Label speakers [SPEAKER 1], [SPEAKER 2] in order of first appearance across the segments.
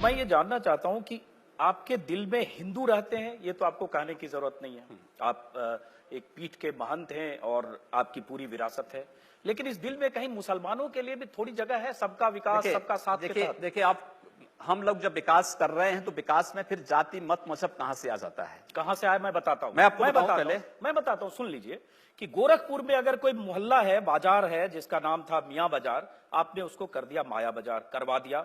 [SPEAKER 1] मैं ये जानना चाहता हूं कि आपके दिल में हिंदू रहते हैं, ये तो आपको कहने की जरूरत नहीं है। आप एक पीठ के महंत हैं और आपकी पूरी विरासत है, लेकिन इस दिल में कहीं मुसलमानों के लिए भी थोड़ी जगह है, सबका विकास, सबका साथ के तहत।
[SPEAKER 2] देखिए आप, हम लोग जब विकास कर रहे हैं तो विकास में फिर जाति मत मजहब कहां से आ जाता है?
[SPEAKER 1] कहां से आया मैं बताता हूं।
[SPEAKER 2] मैं आपको बताऊं पहले।
[SPEAKER 1] मैं बताता हूं, सुन लीजिए कि गोरखपुर में अगर कोई मोहल्ला है, बाजार है, जिसका नाम था मियां बाजार, आपने उसको कर दिया माया बाजार, करवा दिया।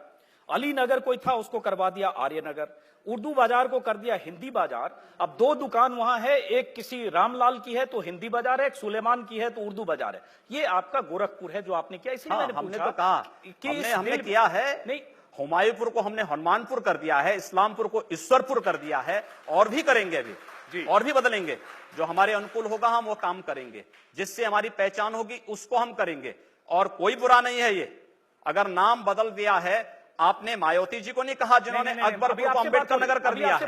[SPEAKER 1] अली नगर कोई था, उसको करवा दिया आर्य नगर। उर्दू बाजार को कर दिया हिंदी बाजार। अब दो दुकान वहां है, एक किसी रामलाल की है तो हिंदी बाजार है, एक सुलेमान की है तो उर्दू बाजार है। ये आपका गोरखपुर है जो आपने किया, इसलिए मैंने
[SPEAKER 2] हमने
[SPEAKER 1] पूछा
[SPEAKER 2] तो कहा
[SPEAKER 1] कि
[SPEAKER 2] हमने किया है।
[SPEAKER 1] नहीं,
[SPEAKER 2] हुमायूंपुर को हमने हनुमानपुर कर दिया है, इस्लामपुर को ईश्वरपुर कर दिया है, और भी करेंगे अभी
[SPEAKER 1] जी।
[SPEAKER 2] और भी बदलेंगे। जो हमारे अनुकूल होगा हम वो काम करेंगे, जिससे हमारी पहचान होगी उसको हम करेंगे। और कोई बुरा नहीं है ये, अगर नाम बदल दिया है। आपने मायावती जी को नहीं कहा जिन्होंने अकबरपुर को अम्बेडकर नगर कर दिया है,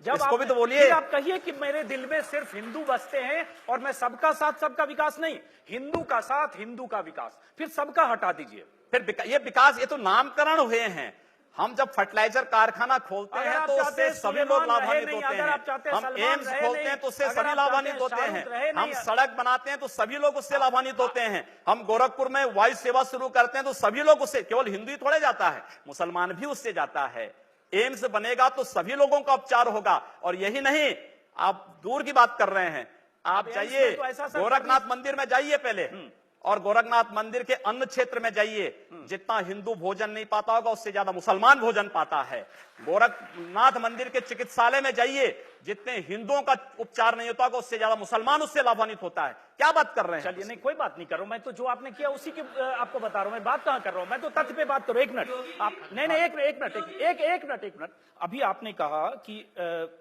[SPEAKER 2] इसको भी तो बोलिए।
[SPEAKER 1] आप कहिए कि मेरे दिल में सिर्फ हिंदू बसते हैं और मैं सबका साथ सबका विकास नहीं, हिंदू का साथ हिंदू का विकास, फिर सबका हटा दीजिए।
[SPEAKER 2] फिर ये विकास, ये तो नामकरण हुए हैं। हम जब फर्टिलाइजर कारखाना खोलते हैं तो उससे सभी लोग लाभान्वित होते हैं। हम एम्स खोलते हैं तो उससे सभी लाभान्वित होते हैं। हम सड़क बनाते हैं तो सभी लोग उससे लाभान्वित होते हैं। हम गोरखपुर में वायु सेवा शुरू करते हैं तो सभी लोग उससे, केवल हिंदू ही थोड़े जाता है, मुसलमान भी उससे जाता है। एम्स बनेगा तो सभी लोगों का उपचार होगा। और यही नहीं, आप दूर की बात कर रहे हैं, आप जाइए गोरखनाथ मंदिर में जाइए पहले, और गोरखनाथ मंदिर के अन्य क्षेत्र में जाइए, जितना हिंदू भोजन नहीं पाता होगा उससे ज्यादा मुसलमान भोजन पाता है। गोरखनाथ मंदिर के चिकित्सालय में जाइए, जितने हिंदुओं का उपचार नहीं होता होगा उससे ज्यादा मुसलमान उससे लाभान्वित होता है। क्या बात कर रहे हैं?
[SPEAKER 1] चलिए, नहीं कोई बात नहीं कर रहा हूं मैं, तो जो आपने किया उसी की आपको बता रहा हूं। मैं बात कहां कर रहा हूं, मैं तो तथ्य पे बात करूं। एक मिनट आप, नहीं एक मिनट। अभी आपने कहा कि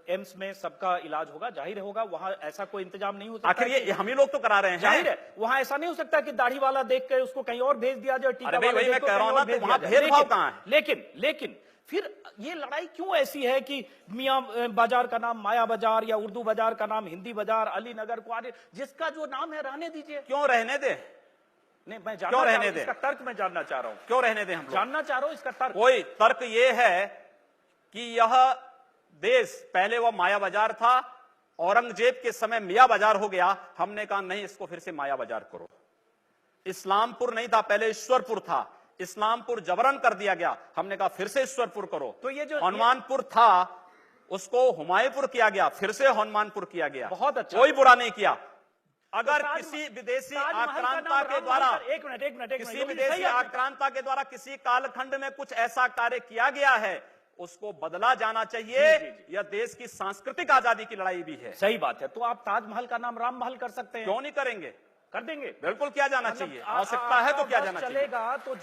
[SPEAKER 1] एम्स में सबका इलाज होगा, जाहिर होगा, वहां ऐसा कोई इंतजाम नहीं हो सकता।
[SPEAKER 2] आखिर ये हम ही लोग तो करा रहे हैं,
[SPEAKER 1] जाहिर है वहां ऐसा नहीं हो सकता कि दाढ़ी वाला देख के उसको कहीं और भेज दिया जाए, टीका वाला
[SPEAKER 2] मैं कह रहा हूं ना, तो वहां भेदभाव कहां है?
[SPEAKER 1] लेकिन फिर ये लड़ाई क्यों ऐसी है कि मियां बाजार का नाम माया बाजार या उर्दू बाजार का नाम हिंदी बाजार, अली नगर को आगे, जिसका जो नाम है रहने दीजिए।
[SPEAKER 2] क्यों रहने दे?
[SPEAKER 1] नहीं, मैं जानना चाह रहा हूं, इसका तर्क मैं जानना चाह रहा हूं।
[SPEAKER 2] क्यों रहने दे? हम
[SPEAKER 1] जानना चाह रहा हूं इसका तर्क।
[SPEAKER 2] कोई तर्क ये है कि यह देश पहले वह माया बाजार था, औरंगजेब के समय मियां बाजार हो गया। हमने कहा नहीं, इसको फिर से माया बाजार करो। इस्लामपुर नहीं था, पहले ईश्वरपुर था, इस्लामपुर जबरन कर दिया गया। हमने कहा फिर से ईश्वरपुर करो।
[SPEAKER 1] तो ये जो
[SPEAKER 2] हनुमानपुर था उसको हुमायूंपुर किया गया, फिर से हनुमानपुर किया गया।
[SPEAKER 1] बहुत अच्छा,
[SPEAKER 2] कोई बुरा नहीं किया। अगर किसी विदेशी आक्रांता के द्वारा,
[SPEAKER 1] एक मिनट,
[SPEAKER 2] किसी विदेशी आक्रांता के द्वारा किसी कालखंड में कुछ ऐसा कार्य किया गया है, उसको बदला जाना चाहिए। यह देश की सांस्कृतिक आजादी की लड़ाई भी है।
[SPEAKER 1] सही बात है। तो आप ताजमहल का नाम राम महल कर सकते हैं,
[SPEAKER 2] क्यों नहीं करेंगे?
[SPEAKER 1] कर देंगे,
[SPEAKER 2] बिल्कुल किया जाना चाहिए। आवश्यकता है तो किया जाना चाहिए।
[SPEAKER 1] चलेगा तो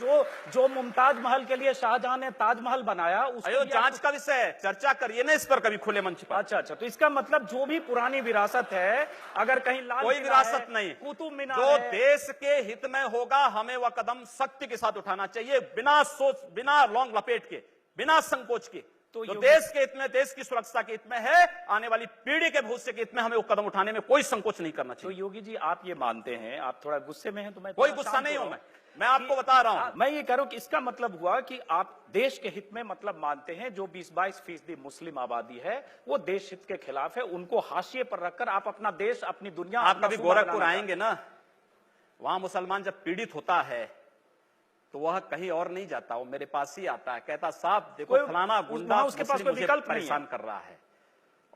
[SPEAKER 1] जो मुमताज महल के लिए शाहजहां ने ताजमहल बनाया, उसको
[SPEAKER 2] जांच का विषय है, चर्चा करिए ना इस पर कभी खुले मंच पर।
[SPEAKER 1] अच्छा, तो इसका मतलब जो भी पुरानी विरासत है, अगर कहीं लाल
[SPEAKER 2] कोई विरासत नहीं,
[SPEAKER 1] कुतुब मीनार
[SPEAKER 2] जो देश के हित में होगा हमें वह कदम सख्ती के साथ उठाना चाहिए, बिना सोच, बिना लौंग लपेट के, बिना संकोच के। तो देश के हित में, देश की सुरक्षा के हित में है, आने वाली पीढ़ी के भविष्य के हित में हमें वो कदम उठाने में कोई संकोच नहीं करना चाहिए।
[SPEAKER 1] तो योगी जी, आप ये मानते हैं, आप थोड़ा गुस्से में हैं, तो मैं
[SPEAKER 2] कोई गुस्सा नहीं हूं, मैं आपको बता रहा हूं।
[SPEAKER 1] मैं ये कह रहा हूं कि इसका मतलब हुआ कि आप देश के हित में मतलब मानते हैं, जो 20-22% मुस्लिम आबादी है वो देश हित के खिलाफ है, उनको हाशिए पर रखकर आप अपना देश, अपनी दुनिया।
[SPEAKER 2] आप कभी गोरखपुर आएंगे ना, वहां मुसलमान जब पीड़ित होता है तो वह कहीं और नहीं जाता, वो मेरे पास ही आता है, कहता साहब देखो फलाना गुंडा
[SPEAKER 1] उसके पास कोई विकल्प
[SPEAKER 2] परेशान कर रहा है।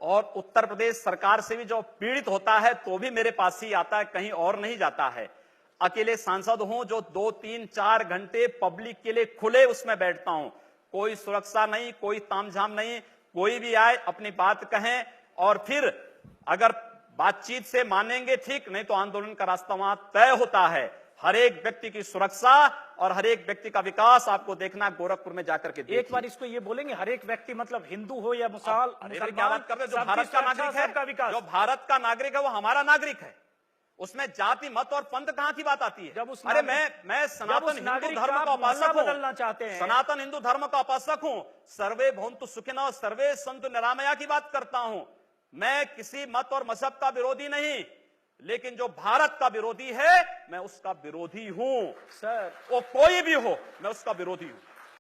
[SPEAKER 2] और उत्तर प्रदेश सरकार से भी जो पीड़ित होता है तो भी मेरे पास ही आता है, कहीं और नहीं जाता है। अकेले सांसद हूं जो 2, 3, 4 घंटे पब्लिक के लिए खुले उसमें बैठता हूं, कोई सुरक्षा नहीं, कोई तामझाम नहीं, कोई भी आए अपनी बात कहें, और फिर अगर बातचीत से मानेंगे ठीक, नहीं तो आंदोलन का रास्ता वहां तय होता है। हर एक व्यक्ति की सुरक्षा और हर एक व्यक्ति का विकास आपको देखना गोरखपुर में जाकर के।
[SPEAKER 1] एक बार इसको ये बोलेंगे, हर एक व्यक्ति मतलब हिंदू हो या मुसलमान,
[SPEAKER 2] क्या बात कर रहे हैं? जो भारत का नागरिक है, जो भारत का नागरिक है वो हमारा नागरिक है, उसमें जाति मत और पंथ कहां की बात आती है?
[SPEAKER 1] जब उस
[SPEAKER 2] अरे मैं सनातन हिंदू धर्म का उपासक
[SPEAKER 1] बदलना चाहते हैं,
[SPEAKER 2] सनातन हिंदू धर्म का उपासक हूं, सर्वे भवन्तु सुखिनः सर्वे सन्तु निरामया की बात करता हूं। मैं किसी मत और मजहब का विरोधी नहीं, लेकिन जो भारत का विरोधी है मैं उसका विरोधी हूं।
[SPEAKER 1] सर,
[SPEAKER 2] वो कोई भी हो, मैं उसका विरोधी हूं।